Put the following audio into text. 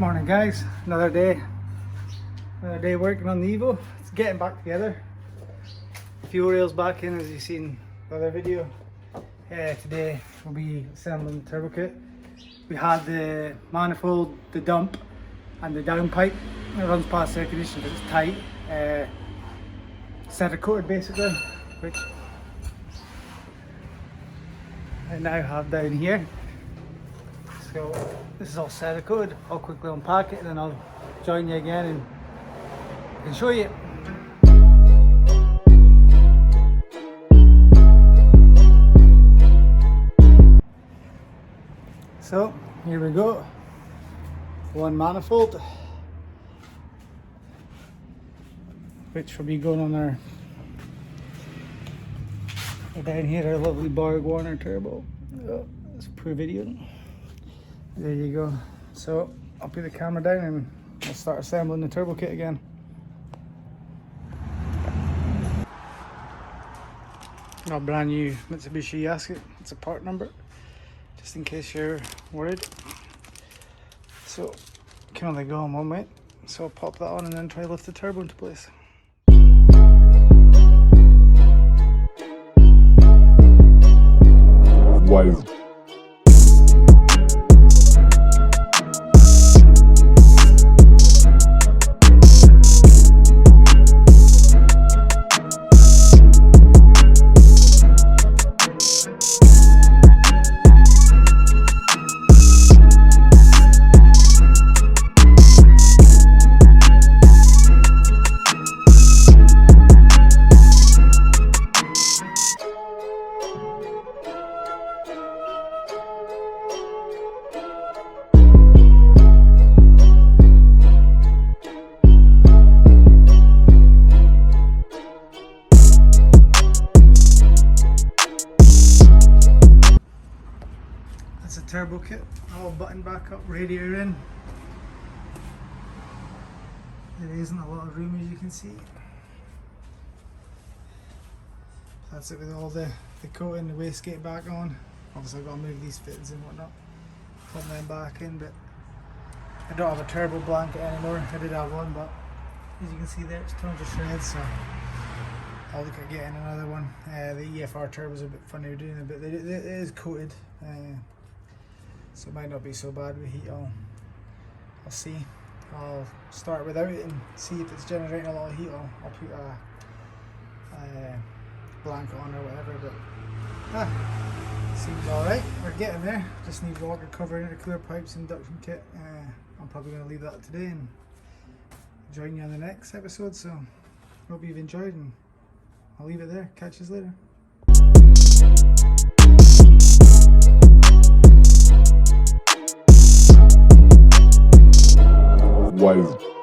Morning guys, another day working on the Evo. It's getting back together. Fuel rails back in as you've seen the other video. Today we'll be assembling the turbo kit. We had the manifold, the dump and the downpipe. It runs past air conditioning because it's tight. Cerakote basically, which I now have down here. So this is all Cerakote. I'll quickly unpack it and then I'll join you again and show you. So here we go. One manifold, which will be going on our down here, our lovely Borg Warner turbo. Oh, that's per video. There you go. So I'll put the camera down and I'll start assembling the turbo kit again. Got a brand new Mitsubishi gasket. It's a part number, just in case you're worried. So can only go on one way. So I'll pop that on and then try to lift the turbo into place. Wow. That's a turbo kit, all buttoned back up, radiator in. There isn't a lot of room as you can see. That's it with all the coating, the wastegate back on. Obviously I've got to move these fittings and whatnot, put them back in, but I don't have a turbo blanket anymore. I did have one, but as you can see there, it's torn to shreds, so I'll look at getting another one. The EFR turbo is a bit funny doing it, but it is coated. So it might not be so bad with heat. I'll see. I'll start without it and see if it's generating a lot of heat. I'll put a blanket on or whatever, but seems alright. We're getting there. Just need water cover, intercooler pipes, induction kit. I'm probably going to leave that today and join you on the next episode. So hope you've enjoyed and I'll leave it there. Catch you later.